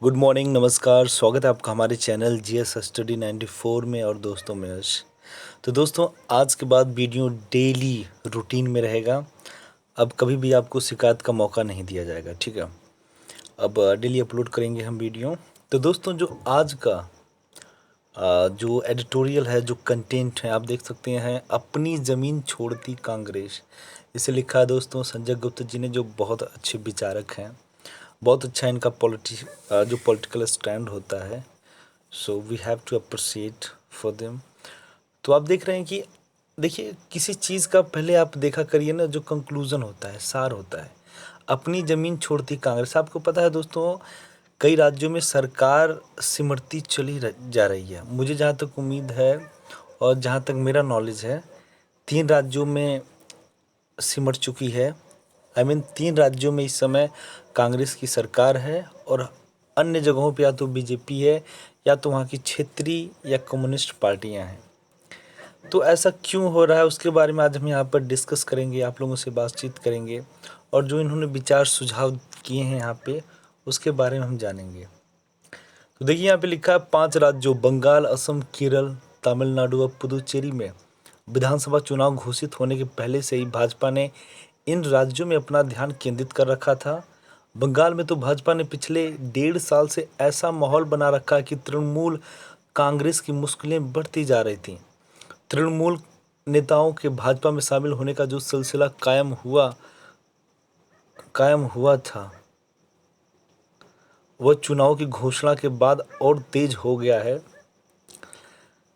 Good morning, नमस्कार। स्वागत है आपका हमारे चैनल जीएस स्टडी 94 में और दोस्तों में यश। तो दोस्तों, आज के बाद वीडियो डेली रूटीन में रहेगा। अब कभी भी आपको शिकायत का मौका नहीं दिया जाएगा, ठीक है। अब डेली अपलोड करेंगे हम वीडियो। तो दोस्तों, जो आज का जो एडिटोरियल है, जो कंटेंट है, आप देख सकते हैं, अपनी ज़मीन छोड़ती कांग्रेस, इसे लिखा है दोस्तों संजय गुप्ता जी ने, जो बहुत अच्छे विचारक हैं। बहुत अच्छा इनका जो पॉलिटिकल स्टैंड होता है। So we have to appreciate for them. तो आप देख रहे हैं कि देखिए, किसी चीज़ का पहले आप देखा करिए ना, जो कंक्लूज़न होता है, सार होता है। अपनी ज़मीन छोड़ती कांग्रेस, आपको पता है दोस्तों, कई राज्यों में सरकार सिमटती जा रही है। मुझे जहाँ तक उम्मीद है और जहाँ तक मेरा नॉलेज है, 3 राज्यों में सिमट चुकी है। तीन राज्यों में इस समय कांग्रेस की सरकार है और अन्य जगहों पे या तो बीजेपी है या तो वहाँ की क्षेत्रीय या कम्युनिस्ट पार्टियां हैं। तो ऐसा क्यों हो रहा है, उसके बारे में आज हम यहाँ पर डिस्कस करेंगे, आप लोगों से बातचीत करेंगे और जो इन्होंने विचार सुझाव किए हैं यहाँ पे, उसके बारे में हम जानेंगे। तो देखिए, यहाँ पे लिखा है 5 राज्यों बंगाल, असम, केरल, तमिलनाडु और पुदुचेरी में विधानसभा चुनाव घोषित होने के पहले से ही भाजपा ने इन राज्यों में अपना ध्यान केंद्रित कर रखा था। बंगाल में तो भाजपा ने पिछले 1.5 साल से ऐसा माहौल बना रखा कि तृणमूल कांग्रेस की मुश्किलें बढ़ती जा रही थीं। तृणमूल नेताओं के भाजपा में शामिल होने का जो सिलसिला कायम हुआ था, वह चुनाव की घोषणा के बाद और तेज हो गया है।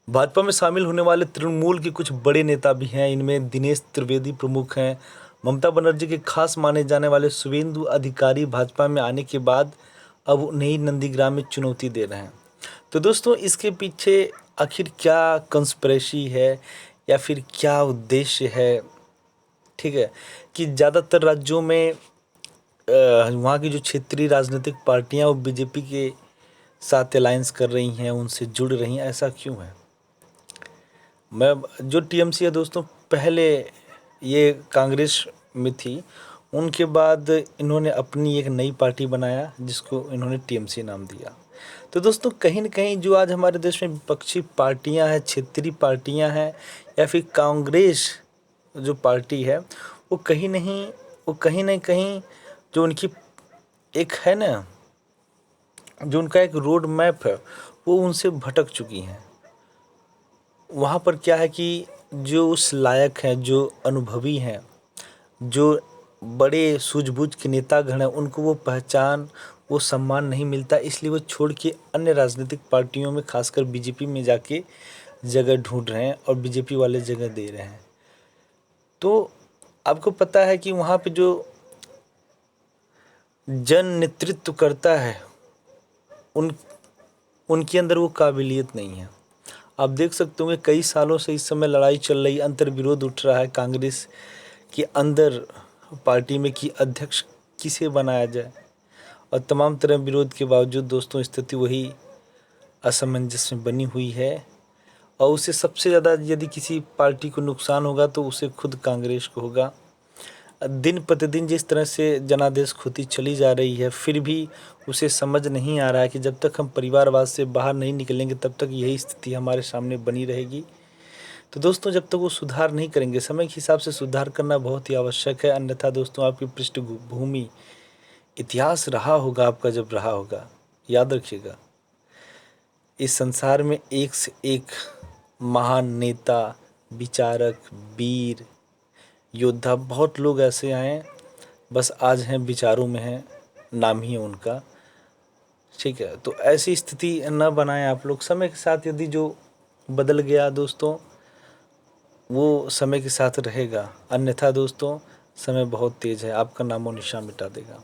भाजपा में शामिल होने वाले तृणमूल के कुछ बड़े नेता भी हैं। इनमें दिनेश त्रिवेदी प्रमुख हैं। ममता बनर्जी के खास माने जाने वाले शुभेंदु अधिकारी भाजपा में आने के बाद अब उन्हें ही नंदीग्राम में चुनौती दे रहे हैं। तो दोस्तों, इसके पीछे आखिर क्या कंस्पिरेसी है या फिर क्या उद्देश्य है, ठीक है, कि ज़्यादातर राज्यों में वहाँ की जो क्षेत्रीय राजनीतिक पार्टियाँ वो बीजेपी के साथ अलायंस कर रही हैं, उनसे जुड़ रही हैं। ऐसा क्यों है? मैं जो टीएमसी है दोस्तों, पहले ये कांग्रेस में थी, उनके बाद इन्होंने अपनी एक नई पार्टी बनाया जिसको इन्होंने टीएमसी नाम दिया। तो दोस्तों, कहीं न कहीं जो आज हमारे देश में विपक्षी पार्टियां हैं, क्षेत्रीय पार्टियां हैं या फिर कांग्रेस जो पार्टी है, वो कहीं न कहीं जो उनकी एक है ना, जो उनका एक रोड मैप है, वो उनसे भटक चुकी हैं। वहाँ पर क्या है कि जो उस लायक हैं, जो अनुभवी हैं, जो बड़े सूझबूझ के नेतागण हैं, उनको वो पहचान, वो सम्मान नहीं मिलता, इसलिए वो छोड़ के अन्य राजनीतिक पार्टियों में, खासकर बीजेपी में जाके जगह ढूंढ रहे हैं और बीजेपी वाले जगह दे रहे हैं। तो आपको पता है कि वहाँ पे जो जन नेतृत्व करता है, उन उनके अंदर वो काबिलियत नहीं है। आप देख सकते होंगे, कई सालों से इस समय लड़ाई चल रही, अंतर्विरोध उठ रहा है कांग्रेस के अंदर पार्टी में कि अध्यक्ष किसे बनाया जाए, और तमाम तरह विरोध के बावजूद दोस्तों स्थिति वही असमंजस में बनी हुई है। और उसे सबसे ज़्यादा यदि किसी पार्टी को नुकसान होगा तो उसे खुद कांग्रेस को होगा। दिन प्रतिदिन जिस तरह से जनादेश खोती चली जा रही है, फिर भी उसे समझ नहीं आ रहा है कि जब तक हम परिवारवाद से बाहर नहीं निकलेंगे तब तक यही स्थिति हमारे सामने बनी रहेगी। तो दोस्तों, जब तक वो सुधार नहीं करेंगे, समय के हिसाब से सुधार करना बहुत ही आवश्यक है। अन्यथा दोस्तों, आपकी पृष्ठभूमि इतिहास रहा होगा आपका, जब रहा होगा, याद रखिएगा, इस संसार में एक से एक महान नेता, विचारक, वीर, योद्धा, बहुत लोग ऐसे आए, बस आज हैं विचारों में हैं, नाम ही है उनका, ठीक है। तो ऐसी स्थिति न बनाएं आप लोग। समय के साथ यदि जो बदल गया दोस्तों, वो समय के साथ रहेगा, अन्यथा दोस्तों समय बहुत तेज है, आपका नामो निशान मिटा देगा।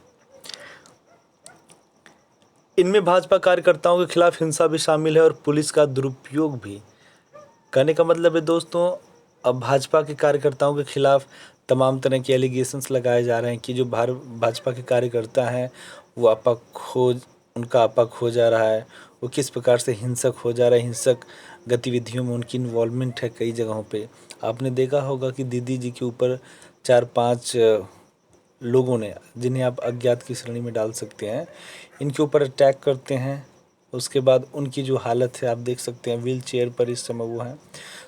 इनमें भाजपा कार्यकर्ताओं के खिलाफ हिंसा भी शामिल है और पुलिस का दुरुपयोग भी। कहने का मतलब है दोस्तों, अब भाजपा के कार्यकर्ताओं के खिलाफ तमाम तरह के एलिगेशंस लगाए जा रहे हैं कि जो भाजपा के कार्यकर्ता हैं वो उनका आपा खो जा रहा है, वो किस प्रकार से हिंसक हो जा रहा है, हिंसक गतिविधियों में उनकी इन्वॉल्वमेंट है कई जगहों पे। आपने देखा होगा कि दीदी जी के ऊपर 4-5 लोगों ने, जिन्हें आप अज्ञात की श्रेणी में डाल सकते हैं, इनके ऊपर अटैक करते हैं। उसके बाद उनकी जो हालत है आप देख सकते हैं, व्हील चेयर पर इस समय वो हैं।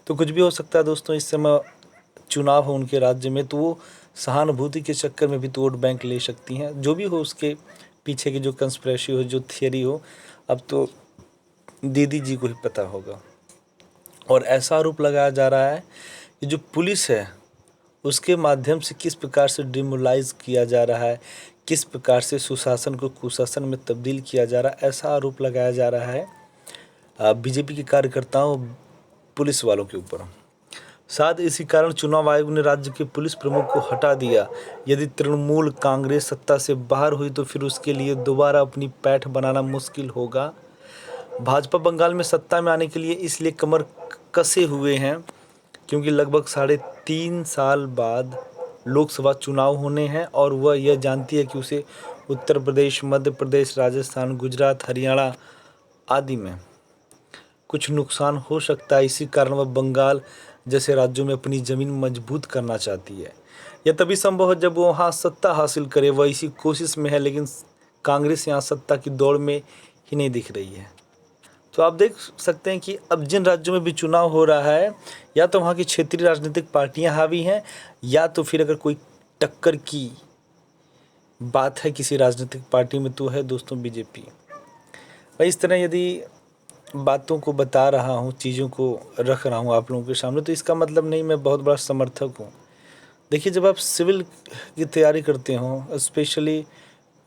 तो कुछ भी हो सकता है दोस्तों, इस समय चुनाव हो उनके राज्य में, तो वो सहानुभूति के चक्कर में भी तो वोट बैंक ले सकती हैं। जो भी हो उसके पीछे की जो कंस्पिरेसी हो, जो थियरी हो, अब तो दीदी जी को ही पता होगा। और ऐसा आरोप लगाया जा रहा है कि जो पुलिस है उसके माध्यम से किस प्रकार से डिमोरलाइज किया जा रहा है, किस प्रकार से सुशासन को कुशासन में तब्दील किया जा रहा है, ऐसा आरोप लगाया जा रहा है बीजेपी के कार्यकर्ताओं, पुलिस वालों के ऊपर। साथ इसी कारण चुनाव आयोग ने राज्य के पुलिस प्रमुख को हटा दिया। यदि तृणमूल कांग्रेस सत्ता से बाहर हुई तो फिर उसके लिए दोबारा अपनी पैठ बनाना मुश्किल होगा। भाजपा बंगाल में सत्ता में आने के लिए इसलिए कमर कसे हुए हैं क्योंकि लगभग 3.5 साल बाद लोकसभा चुनाव होने हैं और वह यह जानती है कि उसे उत्तर प्रदेश, मध्य प्रदेश, राजस्थान, गुजरात, हरियाणा आदि में कुछ नुकसान हो सकता है। इसी कारण वह बंगाल जैसे राज्यों में अपनी ज़मीन मजबूत करना चाहती है। यह तभी संभव है जब वो वहाँ सत्ता हासिल करे। वह इसी कोशिश में है, लेकिन कांग्रेस यहाँ सत्ता की दौड़ में ही नहीं दिख रही है। तो आप देख सकते हैं कि अब जिन राज्यों में भी चुनाव हो रहा है, या तो वहाँ की क्षेत्रीय राजनीतिक पार्टियाँ हावी हैं, या तो फिर अगर कोई टक्कर की बात है किसी राजनीतिक पार्टी में तो है दोस्तों बीजेपी। मैं इस तरह यदि बातों को बता रहा हूँ, चीज़ों को रख रहा हूँ आप लोगों के सामने, तो इसका मतलब नहीं मैं बहुत बड़ा समर्थक हूँ। देखिए, जब आप सिविल की तैयारी करते हो, specially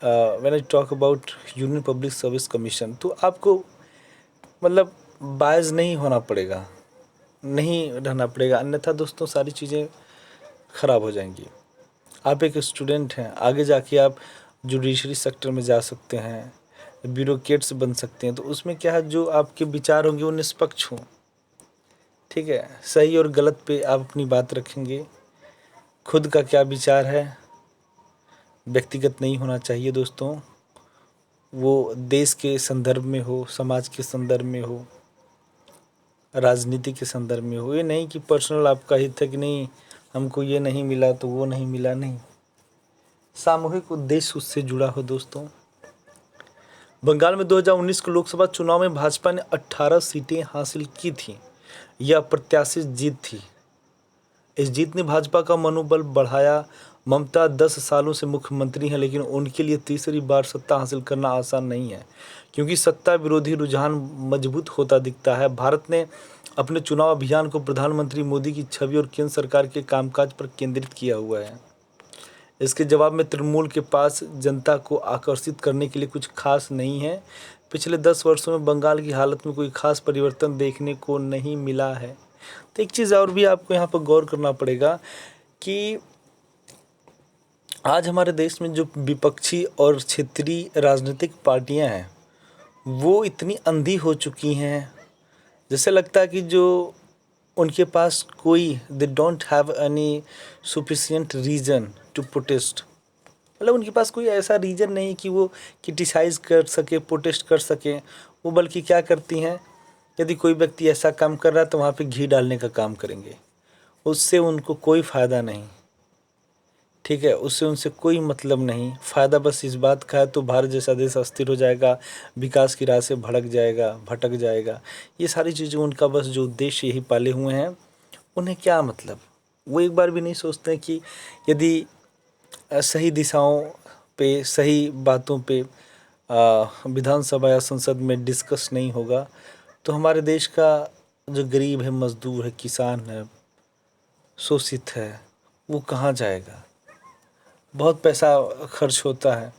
when I talk about union public service commission, तो आपको मतलब बायस नहीं होना पड़ेगा, नहीं रहना पड़ेगा, अन्यथा दोस्तों सारी चीज़ें ख़राब हो जाएंगी। आप एक स्टूडेंट हैं, आगे जाके आप जुडिशरी सेक्टर में जा सकते हैं, ब्यूरोक्रेट्स बन सकते हैं। तो उसमें क्या है, जो आपके विचार होंगे वो निष्पक्ष हों, ठीक है, सही और गलत पे आप अपनी बात रखेंगे। खुद का क्या विचार है व्यक्तिगत नहीं होना चाहिए दोस्तों, वो देश के संदर्भ में हो, समाज के संदर्भ में हो, राजनीति के संदर्भ में हो। ये नहीं कि पर्सनल आपका हित है कि नहीं हमको ये नहीं मिला तो वो नहीं मिला, नहीं, सामूहिक उद्देश्य उससे जुड़ा हो दोस्तों। बंगाल में 2019 के लोकसभा चुनाव में भाजपा ने 18 सीटें हासिल की थीं। यह अप्रत्याशित जीत थी। इस जीत ने भाजपा का मनोबल बढ़ाया। ममता 10 सालों से मुख्यमंत्री हैं, लेकिन उनके लिए तीसरी बार सत्ता हासिल करना आसान नहीं है, क्योंकि सत्ता विरोधी रुझान मजबूत होता दिखता है। भारत ने अपने चुनाव अभियान को प्रधानमंत्री मोदी की छवि और केंद्र सरकार के कामकाज पर केंद्रित किया हुआ है। इसके जवाब में तृणमूल के पास जनता को आकर्षित करने के लिए कुछ खास नहीं है। पिछले 10 वर्षों में बंगाल की हालत में कोई खास परिवर्तन देखने को नहीं मिला है। तो एक चीज़ और भी आपको यहाँ पर गौर करना पड़ेगा कि आज हमारे देश में जो विपक्षी और क्षेत्रीय राजनीतिक पार्टियां हैं वो इतनी अंधी हो चुकी हैं, जैसे लगता है कि जो उनके पास कोई they don't have any sufficient reason to protest. मतलब उनके पास कोई ऐसा रीज़न नहीं कि वो क्रिटिसाइज़ कर सके, प्रोटेस्ट कर सके। वो बल्कि क्या करती हैं, यदि कोई व्यक्ति ऐसा काम कर रहा है तो वहाँ पे घी डालने का काम करेंगे। उससे उनको कोई फ़ायदा नहीं, ठीक है, उससे उनसे कोई मतलब नहीं। फ़ायदा बस इस बात का है तो भारत जैसा देश अस्थिर हो जाएगा, विकास की राह से भटक जाएगा। ये सारी चीज़ें उनका बस जो उद्देश्य यही पाले हुए हैं, उन्हें क्या मतलब। वो एक बार भी नहीं सोचते कि यदि सही दिशाओं पे, सही बातों पे विधानसभा या संसद में डिस्कस नहीं होगा तो हमारे देश का जो गरीब है, मजदूर है, किसान है, शोषित है, वो कहाँ जाएगा। बहुत पैसा खर्च होता है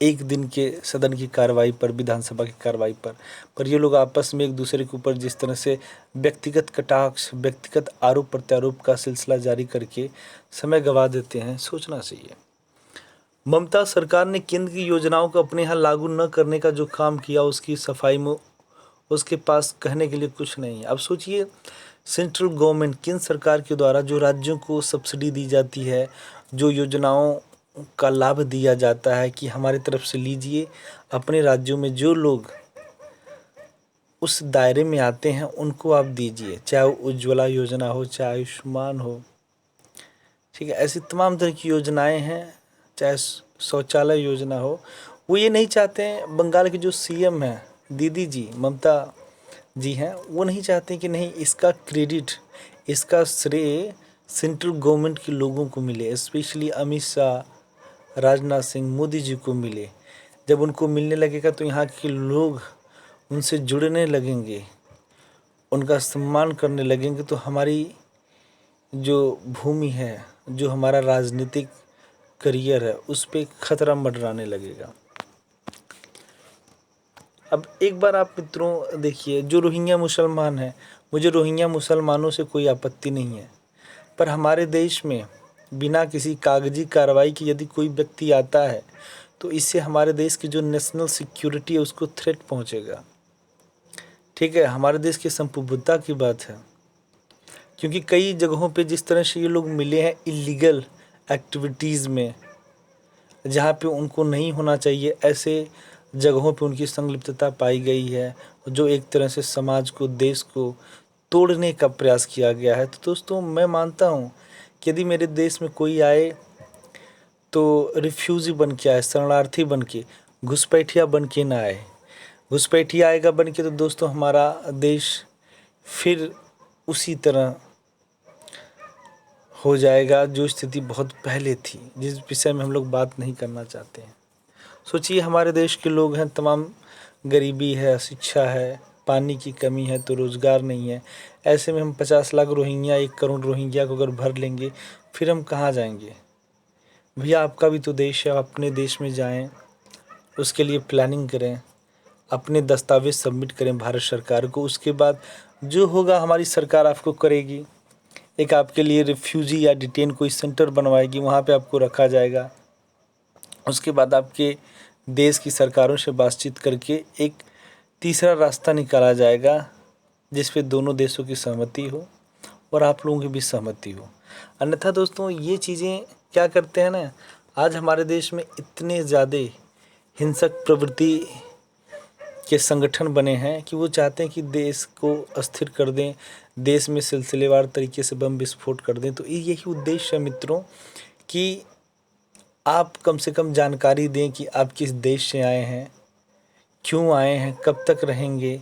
एक दिन के सदन की कार्रवाई पर, विधानसभा की कार्रवाई पर ये लोग आपस में एक दूसरे के ऊपर जिस तरह से व्यक्तिगत कटाक्ष, व्यक्तिगत आरोप प्रत्यारोप का सिलसिला जारी करके समय गंवा देते हैं, सोचना चाहिए। ममता सरकार ने केंद्र की योजनाओं को अपने यहाँ लागू न करने का जो काम किया, उसकी सफाई में उसके पास कहने के लिए कुछ नहीं है। अब सोचिए, सेंट्रल गवर्नमेंट, केंद्र सरकार के द्वारा जो राज्यों को सब्सिडी दी जाती है, जो योजनाओं का लाभ दिया जाता है कि हमारी तरफ से लीजिए, अपने राज्यों में जो लोग उस दायरे में आते हैं उनको आप दीजिए, चाहे वो उज्ज्वला योजना हो, चाहे आयुष्मान हो, ठीक है, ऐसी तमाम तरह की योजनाएं हैं चाहे शौचालय योजना हो, वो ये नहीं चाहते हैं। बंगाल के जो सीएम हैं दीदी जी ममता जी हैं, वो नहीं चाहते कि नहीं इसका क्रेडिट, इसका श्रेय सेंट्रल गवर्नमेंट के लोगों को मिले, स्पेशली अमित शाह, राजनाथ सिंह, मोदी जी को मिले। जब उनको मिलने लगेगा तो यहाँ के लोग उनसे जुड़ने लगेंगे, उनका सम्मान करने लगेंगे, तो हमारी जो भूमि है, जो हमारा राजनीतिक करियर है, उस पे खतरा मंडराने लगेगा। अब एक बार आप मित्रों देखिए, जो रोहिंग्या मुसलमान हैं, मुझे रोहिंग्या मुसलमानों से कोई आपत्ति नहीं है, पर हमारे देश में बिना किसी कागजी कार्रवाई के यदि कोई व्यक्ति आता है तो इससे हमारे देश की जो नेशनल सिक्योरिटी है उसको थ्रेट पहुंचेगा। ठीक है, हमारे देश की संप्रभुता की बात है, क्योंकि कई जगहों पे जिस तरह से ये लोग मिले हैं इलीगल एक्टिविटीज़ में, जहाँ पे उनको नहीं होना चाहिए, ऐसे जगहों पे उनकी संलिप्तता पाई गई है, जो एक तरह से समाज को, देश को तोड़ने का प्रयास किया गया है। तो दोस्तों, मैं मानता हूँ कि यदि मेरे देश में कोई आए तो रिफ्यूजी बन के आए, शरणार्थी बन के, घुसपैठिया बन के ना आए। घुसपैठिया आएगा बन के तो दोस्तों हमारा देश फिर उसी तरह हो जाएगा जो स्थिति बहुत पहले थी, जिस विषय में हम लोग बात नहीं करना चाहते हैं। सोचिए, हमारे देश के लोग हैं, तमाम गरीबी है, शिक्षा है, पानी की कमी है, तो रोज़गार नहीं है। ऐसे में हम 50 लाख रोहिंग्या, 1 करोड़ रोहिंग्या को अगर भर लेंगे, फिर हम कहाँ जाएंगे? भैया, आपका भी तो देश है, आप अपने देश में जाएं, उसके लिए प्लानिंग करें, अपने दस्तावेज सबमिट करें भारत सरकार को। उसके बाद जो होगा हमारी सरकार आपको करेगी, एक आपके लिए रिफ्यूजी या डिटेन कोई सेंटर बनवाएगी, वहाँ पे आपको रखा जाएगा। उसके बाद आपके देश की सरकारों से बातचीत करके एक तीसरा रास्ता निकाला जाएगा, जिस पे दोनों देशों की सहमति हो और आप लोगों की भी सहमति हो। अन्यथा दोस्तों, ये चीज़ें क्या करते हैं ना, आज हमारे देश में इतने ज़्यादा हिंसक प्रवृत्ति के संगठन बने हैं कि वो चाहते हैं कि देश को अस्थिर कर दें, देश में सिलसिलेवार तरीके से बम विस्फोट कर दें। तो यही उद्देश्य है मित्रों, कि आप कम से कम जानकारी दें कि आप किस देश से आए हैं, क्यों आए हैं, कब तक रहेंगे।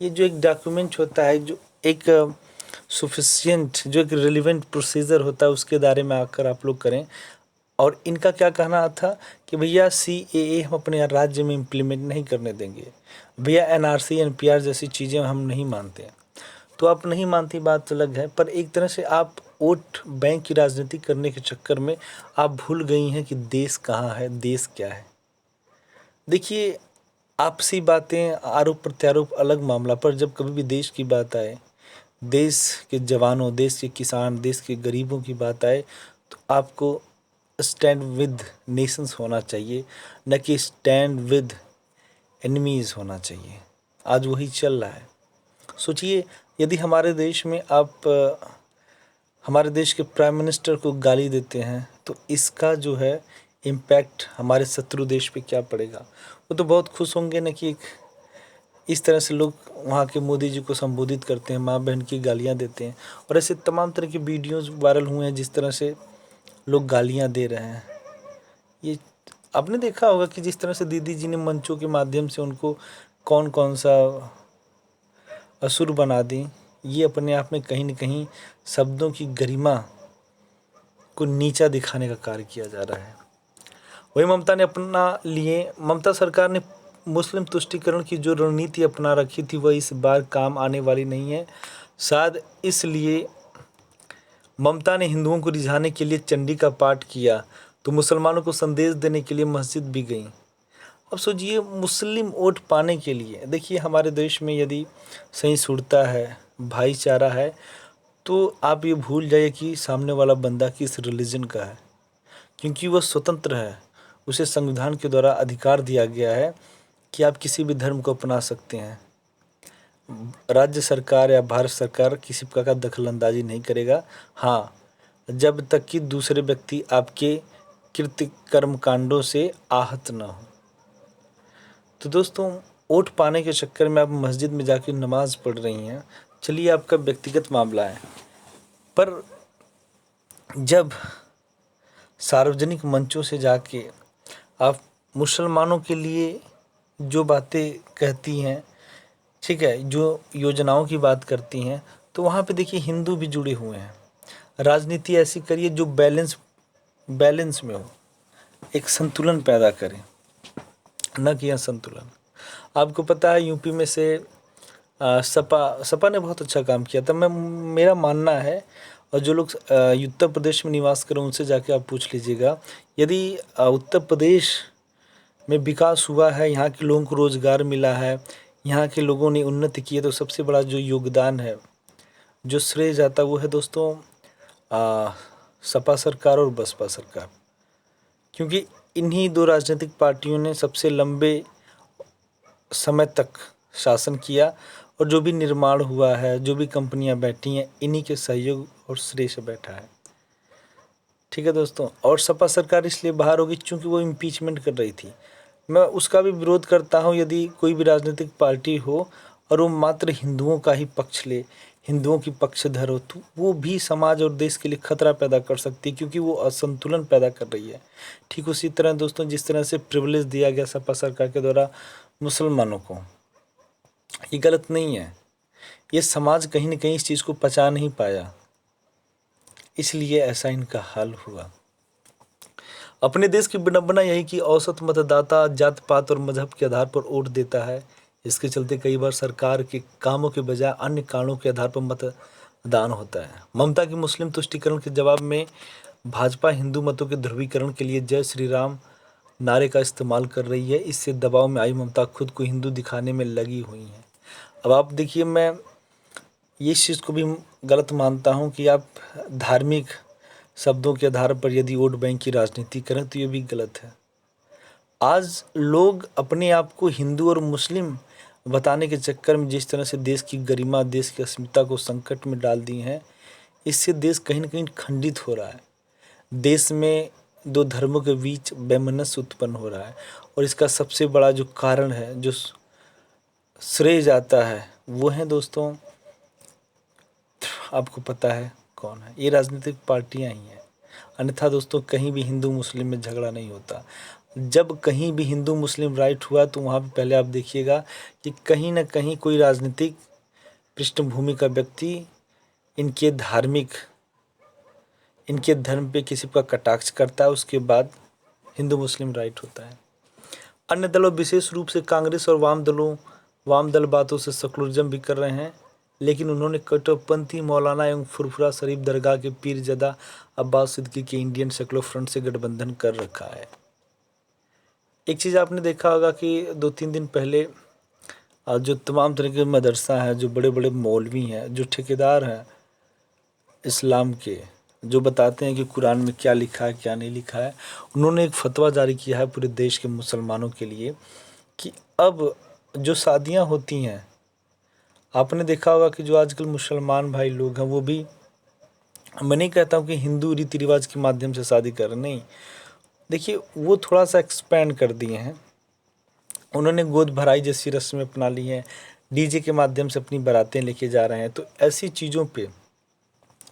ये जो एक डॉक्यूमेंट होता है, जो एक सफिशिएंट, जो एक रिलेवेंट प्रोसीजर होता है, उसके दायरे में आकर आप लोग करें। और इनका क्या कहना था कि भैया CAA हम अपने राज्य में इम्प्लीमेंट नहीं करने देंगे, भैया NRC NPR जैसी चीज़ें हम नहीं मानते। तो आप नहीं मानती बात अलग है, पर एक तरह से आप वोट बैंक की राजनीति करने के चक्कर में आप भूल गई हैं कि देश कहाँ है, देश क्या है। देखिए, आपसी बातें, आरोप प्रत्यारोप अलग मामला, पर जब कभी भी देश की बात आए, देश के जवानों, देश के किसान, देश के गरीबों की बात आए, तो आपको स्टैंड विद नेशंस होना चाहिए, न कि स्टैंड विद एनिमीज़ होना चाहिए। आज वही चल रहा है। सोचिए, यदि हमारे देश में आप हमारे देश के प्राइम मिनिस्टर को गाली देते हैं, तो इसका जो है इम्पैक्ट हमारे शत्रु देश पे क्या पड़ेगा। वो तो बहुत खुश होंगे ना कि इस तरह से लोग वहाँ के मोदी जी को संबोधित करते हैं, माँ बहन की गालियाँ देते हैं, और ऐसे तमाम तरह के वीडियोज़ वायरल हुए हैं जिस तरह से लोग गालियाँ दे रहे हैं। ये आपने देखा होगा कि जिस तरह से दीदी जी ने मंचों के माध्यम से उनको कौन कौन सा असुर बना दी, ये अपने आप में कहीं न कहीं शब्दों की गरिमा को नीचा दिखाने का कार्य किया जा रहा है। वही ममता सरकार ने मुस्लिम तुष्टीकरण की जो रणनीति अपना रखी थी, वह इस बार काम आने वाली नहीं है। शायद इसलिए ममता ने हिंदुओं को रिझाने के लिए चंडी का पाठ किया, तो मुसलमानों को संदेश देने के लिए मस्जिद भी गई। अब सोचिए, मुस्लिम वोट पाने के लिए, देखिए हमारे देश में यदि सहिष्णुता है, भाईचारा है, तो आप ये भूल जाइए कि सामने वाला बंदा किस रिलीजन का है, क्योंकि वह स्वतंत्र है। उसे संविधान के द्वारा अधिकार दिया गया है कि आप किसी भी धर्म को अपना सकते हैं। राज्य सरकार या भारत सरकार किसी प्रकार का दखलंदाजी नहीं करेगा, हाँ, जब तक कि दूसरे व्यक्ति आपके कृत्य कर्म कांडों से आहत न हो। तो दोस्तों, वोट पाने के चक्कर में आप मस्जिद में जाकर नमाज पढ़ रही हैं, चलिए आपका व्यक्तिगत मामला है, पर जब सार्वजनिक मंचों से जाके आप मुसलमानों के लिए जो बातें कहती हैं, ठीक है, जो योजनाओं की बात करती हैं, तो वहाँ पे देखिए हिंदू भी जुड़े हुए हैं। राजनीति ऐसी करिए जो बैलेंस बैलेंस में हो, एक संतुलन पैदा करे, न कि असंतुलन। आपको पता है यूपी में से सपा सपा ने बहुत अच्छा काम किया था। मेरा मानना है, और जो लोग उत्तर प्रदेश में निवास करें उनसे जाके आप पूछ लीजिएगा, यदि उत्तर प्रदेश में विकास हुआ है, यहाँ के लोगों को रोज़गार मिला है, यहाँ के लोगों ने उन्नति की है, तो सबसे बड़ा जो योगदान है, जो श्रेय जाता है, वो है दोस्तों सपा सरकार और बसपा सरकार। क्योंकि इन्हीं दो राजनीतिक पार्टियों ने सबसे लंबे समय तक शासन किया, और जो भी निर्माण हुआ है, जो भी कंपनियां बैठी हैं, इन्हीं के सहयोग और श्रेय से बैठा है। ठीक है दोस्तों, और सपा सरकार इसलिए बाहर होगी क्योंकि वो इम्पीचमेंट कर रही थी। मैं उसका भी विरोध करता हूँ, यदि कोई भी राजनीतिक पार्टी हो और वो मात्र हिंदुओं का ही पक्ष ले, हिंदुओं की पक्षधर हो, तो वो भी समाज और देश के लिए खतरा पैदा कर सकती है, क्योंकि वो असंतुलन पैदा कर रही है। ठीक उसी तरह दोस्तों, जिस तरह से प्रिविलेज दिया गया सपा सरकार के द्वारा मुसलमानों को, ये गलत नहीं है। ये समाज कहीं न कहीं इस चीज़ को पचा नहीं पाया, इसलिए ऐसा इनका हाल हुआ। अपने देश की विडंबना यही कि औसत मतदाता जात पात और मजहब के आधार पर वोट देता है। इसके चलते कई बार सरकार के कामों के बजाय अन्य कारणों के आधार पर मतदान होता है। ममता की मुस्लिम तुष्टीकरण के जवाब में भाजपा हिंदू मतों के ध्रुवीकरण के लिए जय श्री राम नारे का इस्तेमाल कर रही है। इससे दबाव में आई ममता खुद को हिंदू दिखाने में लगी हुई हैं। अब आप देखिए, मैं ये इस चीज़ को भी गलत मानता हूँ कि आप धार्मिक शब्दों के आधार पर यदि वोट बैंक की राजनीति करें, तो ये भी गलत है। आज लोग अपने आप को हिंदू और मुस्लिम बताने के चक्कर में जिस तरह से देश की गरिमा, देश की अस्मिता को संकट में डाल दी हैं, इससे देश कहीं न कहीं खंडित हो रहा है। देश में दो धर्मों के बीच वैमनस्य उत्पन्न हो रहा है, और इसका सबसे बड़ा जो कारण है, जो श्रेय जाता है, वो है दोस्तों, आपको पता है कौन है? ये राजनीतिक पार्टियां ही हैं। अन्यथा दोस्तों, कहीं भी हिंदू मुस्लिम में झगड़ा नहीं होता। जब कहीं भी हिंदू मुस्लिम राइट हुआ, तो वहाँ पे पहले आप देखिएगा कि कहीं ना कहीं कोई राजनीतिक पृष्ठभूमि का व्यक्ति इनके धर्म पे किसी का कटाक्ष करता है, उसके बाद हिंदू मुस्लिम राइट होता है। अन्य दलों, विशेष रूप से कांग्रेस और वाम दल बातों से सेकुलरिज्म भी कर रहे हैं, लेकिन उन्होंने कट्टरपंथी मौलाना एवं फुरफुरा शरीफ दरगाह के पीरजादा अब्बास सिद्दीकी के इंडियन सेकुलर फ्रंट से गठबंधन कर रखा है। एक चीज़ आपने देखा होगा कि 2-3 दिन पहले जो तमाम तरह के मदरसा हैं, जो बड़े बड़े मौलवी हैं, जो ठेकेदार हैं इस्लाम के, जो बताते हैं कि कुरान में क्या लिखा है क्या नहीं लिखा है, उन्होंने एक फतवा जारी किया है पूरे देश के मुसलमानों के लिए कि अब जो शादियां होती हैं, आपने देखा होगा कि जो आजकल मुसलमान भाई लोग हैं, वो भी, मैं नहीं कहता हूँ कि हिंदू रीति रिवाज के माध्यम से शादी कर रहे, नहीं, देखिए वो थोड़ा सा एक्सपेंड कर दिए हैं। उन्होंने गोद भराई जैसी रस्में अपना ली हैं, डीजे के माध्यम से अपनी बारातें लेके जा रहे हैं। तो ऐसी चीज़ों पे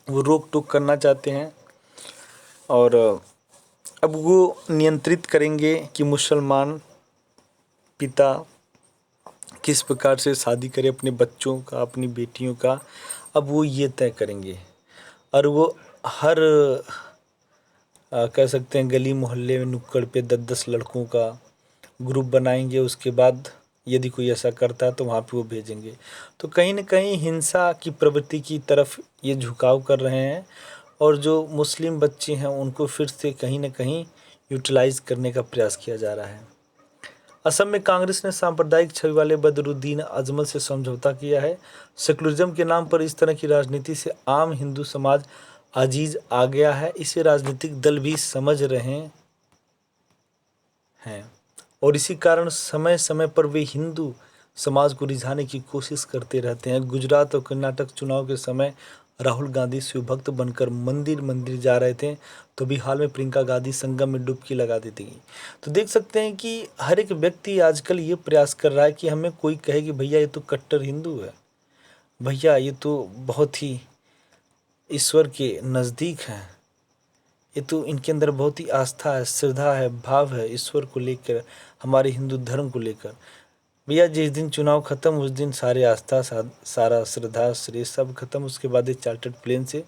वो रोक टोक करना चाहते हैं, और अब वो नियंत्रित करेंगे कि मुसलमान पिता किस प्रकार से शादी करे अपने बच्चों का, अपनी बेटियों का, अब वो ये तय करेंगे। और वो हर कह सकते हैं गली मोहल्ले में नुक्कड़ पे 10-10 लड़कों का ग्रुप बनाएंगे। उसके बाद यदि कोई ऐसा करता है तो वहाँ पे वो भेजेंगे। तो कहीं न कहीं हिंसा की प्रवृत्ति की तरफ ये झुकाव कर रहे हैं, और जो मुस्लिम बच्चे हैं उनको फिर से कहीं न कहीं यूटिलाइज़ करने का प्रयास किया जा रहा है। असम में कांग्रेस ने सांप्रदायिक छवि वाले बदरुद्दीन अजमल से समझौता किया है। सेकुलरिज्म के नाम पर इस तरह की राजनीति से आम हिंदू समाज अजीज आ गया है। इसे राजनीतिक दल भी समझ रहे हैं, और इसी कारण समय समय पर वे हिंदू समाज को रिझाने की कोशिश करते रहते हैं। गुजरात और कर्नाटक चुनाव के समय राहुल गांधी शिवभक्त बनकर मंदिर मंदिर जा रहे थे, तो भी हाल में प्रियंका गांधी संगम में डुबकी लगा दी थी। तो देख सकते हैं कि हर एक व्यक्ति आजकल ये प्रयास कर रहा है कि हमें कोई कहे कि भैया ये तो कट्टर हिंदू है, भैया ये तो बहुत ही ईश्वर के नज़दीक हैं, ये तो इनके अंदर बहुत ही आस्था है, श्रद्धा है, भाव है ईश्वर को लेकर, हमारे हिंदू धर्म को लेकर। भैया जिस दिन चुनाव खत्म उस दिन सारे आस्था सारा श्रद्धा श्रेय सब खत्म। उसके बाद ये चार्टर्ड प्लेन से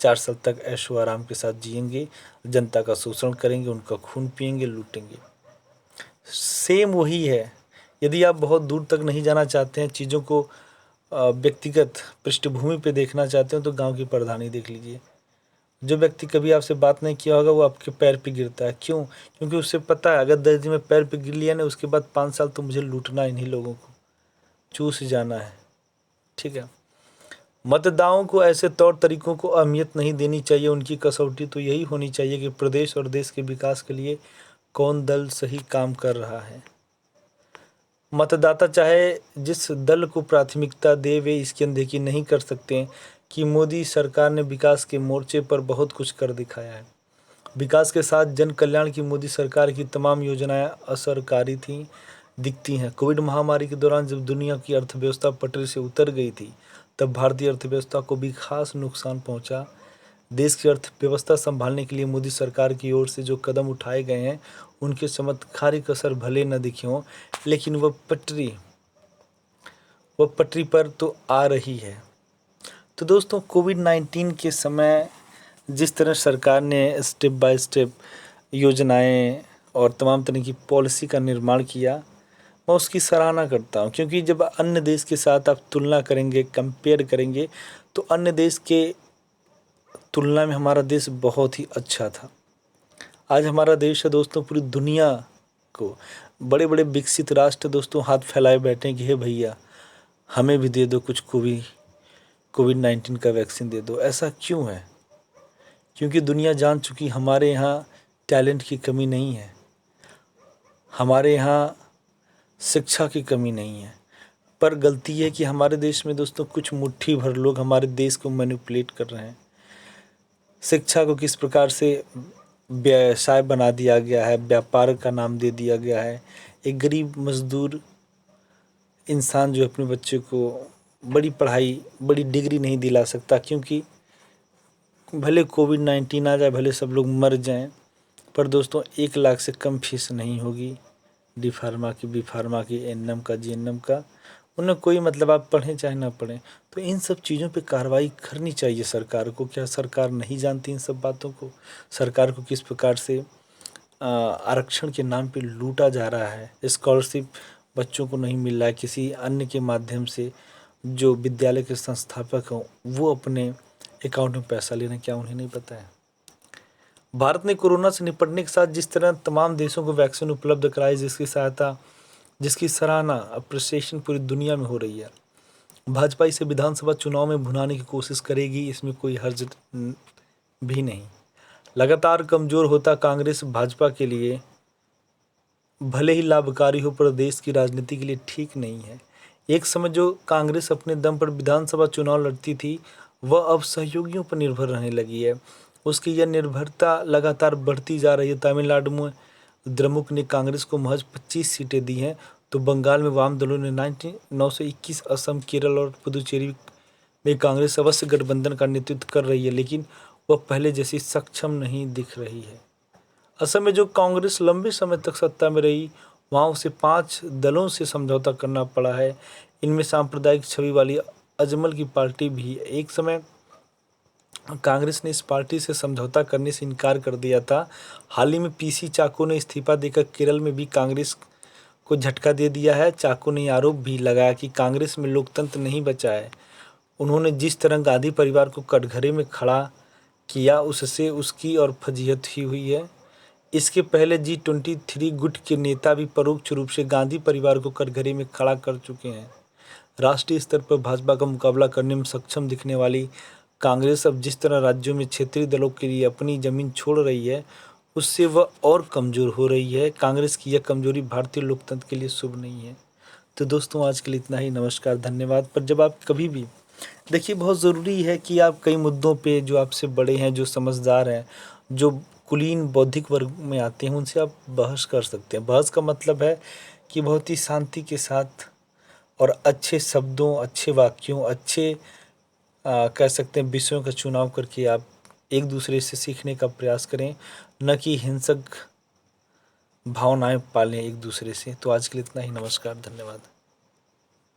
4 साल तक ऐशो आराम के साथ जिएंगे, जनता का शोषण करेंगे, उनका खून पिएंगे, लूटेंगे। सेम वही है। यदि आप बहुत दूर तक नहीं जाना चाहते हैं, चीज़ों को व्यक्तिगत पृष्ठभूमि पे देखना चाहते हो, तो गांव की प्रधानी देख लीजिए। जो व्यक्ति कभी आपसे बात नहीं किया होगा वो आपके पैर पे गिरता है। क्यों? क्योंकि उसे पता है अगर 10 दिन में पैर पे गिर लिया ना, उसके बाद 5 साल तो मुझे लूटना इन्हीं लोगों को, चूस जाना है। ठीक है। मतदाताओं को ऐसे तौर तरीकों को अहमियत नहीं देनी चाहिए। उनकी कसौटी तो यही होनी चाहिए कि प्रदेश और देश के विकास के लिए कौन दल सही काम कर रहा है। मतदाता चाहे जिस दल को प्राथमिकता दे, वे इसकी अनदेखी नहीं कर सकते कि मोदी सरकार ने विकास के मोर्चे पर बहुत कुछ कर दिखाया है। विकास के साथ जन कल्याण की मोदी सरकार की तमाम योजनाएं असरकारी थीं, दिखती हैं। कोविड महामारी के दौरान जब दुनिया की अर्थव्यवस्था पटरी से उतर गई थी, तब भारतीय अर्थव्यवस्था को भी खास नुकसान पहुंचा। देश की अर्थव्यवस्था संभालने के लिए मोदी सरकार की ओर से जो कदम उठाए गए हैं, उनके चमत्कारिक असर भले न दिखे हों, लेकिन वह पटरी पर तो आ रही है। तो दोस्तों, कोविड-19 के समय जिस तरह सरकार ने स्टेप बाय स्टेप योजनाएं और तमाम तरह की पॉलिसी का निर्माण किया, मैं उसकी सराहना करता हूं। क्योंकि जब अन्य देश के साथ आप तुलना करेंगे, कंपेयर करेंगे, तो अन्य देश के तुलना में हमारा देश बहुत ही अच्छा था। आज हमारा देश है दोस्तों, पूरी दुनिया को, बड़े बड़े विकसित राष्ट्र दोस्तों हाथ फैलाए बैठे हैं कि हे भैया हमें भी दे दो कुछ, कोविड-19 का वैक्सीन दे दो। ऐसा क्यों है? क्योंकि दुनिया जान चुकी हमारे यहाँ टैलेंट की कमी नहीं है, हमारे यहाँ शिक्षा की कमी नहीं है। पर गलती है कि हमारे देश में दोस्तों कुछ मुट्ठी भर लोग हमारे देश को मैनिपुलेट कर रहे हैं। शिक्षा को किस प्रकार से व्यवसाय बना दिया गया है, व्यापार का नाम दे दिया गया है। एक गरीब मजदूर इंसान जो अपने बच्चे को बड़ी पढ़ाई, बड़ी डिग्री नहीं दिला सकता, क्योंकि भले कोविड-19 आ जाए, भले सब लोग मर जाएं, पर दोस्तों 1 लाख से कम फीस नहीं होगी डी फार्मा की, बी फार्मा की, एन.एम का, जी.एन.एम का। उन्हें कोई मतलब, आप पढ़ें चाहे ना पढ़ें। तो इन सब चीज़ों पे कार्रवाई करनी चाहिए सरकार को। क्या सरकार नहीं जानती इन सब बातों को? सरकार को किस प्रकार से आरक्षण के नाम पे लूटा जा रहा है, स्कॉलरशिप बच्चों को नहीं मिल रहा है, किसी अन्य के माध्यम से जो विद्यालय के संस्थापक हों वो अपने अकाउंट में पैसा ले रहे हैं। क्या उन्हें नहीं पता है? भारत ने कोरोना से निपटने के साथ जिस तरह तमाम देशों को वैक्सीन उपलब्ध कराई, जिसकी सराहना अप्रिसिएशन पूरी दुनिया में हो रही है। भाजपा इसे विधानसभा चुनाव में भुनाने की कोशिश करेगी, इसमें कोई हर्ज भी नहीं। लगातार कमज़ोर होता कांग्रेस भाजपा के लिए भले ही लाभकारी हो, पर देश की राजनीति के लिए ठीक नहीं है। एक समय जो कांग्रेस अपने दम पर विधानसभा चुनाव लड़ती थी, वह अब सहयोगियों पर निर्भर रहने लगी है। उसकी यह निर्भरता लगातार बढ़ती जा रही है। तमिलनाडु में द्रमुक ने कांग्रेस को महज 25 सीटें दी हैं, तो बंगाल में वाम दलों ने 921, असम, केरल और पुदुचेरी में कांग्रेस अवश्य गठबंधन का नेतृत्व कर रही है, लेकिन वह पहले जैसी सक्षम नहीं दिख रही है। असम में जो कांग्रेस लंबे समय तक सत्ता में रही, वहाँ उसे 5 दलों से समझौता करना पड़ा है। इनमें सांप्रदायिक छवि वाली अजमल की पार्टी भी है। एक समय कांग्रेस ने इस पार्टी से समझौता करने से इनकार कर दिया था। हाल ही में पीसी चाको ने इस्तीफा देकर केरल में भी कांग्रेस को झटका दे दिया है। चाको ने आरोप भी लगाया कि कांग्रेस में लोकतंत्र नहीं बचा है। उन्होंने जिस तरह गांधी परिवार को कटघरे में खड़ा किया, उससे उसकी और फजीहत ही हुई है। इसके पहले G23 गुट के नेता भी परोक्ष रूप से गांधी परिवार को कटघरे में खड़ा कर चुके हैं। राष्ट्रीय स्तर पर भाजपा का मुकाबला करने में सक्षम दिखने वाली कांग्रेस अब जिस तरह राज्यों में क्षेत्रीय दलों के लिए अपनी जमीन छोड़ रही है, उससे वह और कमज़ोर हो रही है। कांग्रेस की यह कमजोरी भारतीय लोकतंत्र के लिए शुभ नहीं है। तो दोस्तों, आज के लिए इतना ही। नमस्कार, धन्यवाद। पर जब आप कभी भी देखिए, बहुत ज़रूरी है कि आप कई मुद्दों पे जो आपसे बड़े हैं, जो समझदार हैं, जो कुलीन बौद्धिक वर्ग में आते हैं, उनसे आप बहस कर सकते हैं। बहस का मतलब है कि बहुत ही शांति के साथ और अच्छे शब्दों, अच्छे वाक्यों, अच्छे कह सकते हैं विषयों का चुनाव करके आप एक दूसरे से सीखने का प्रयास करें, न कि हिंसक भावनाएं पालें एक दूसरे से। तो आज के लिए इतना ही। नमस्कार, धन्यवाद।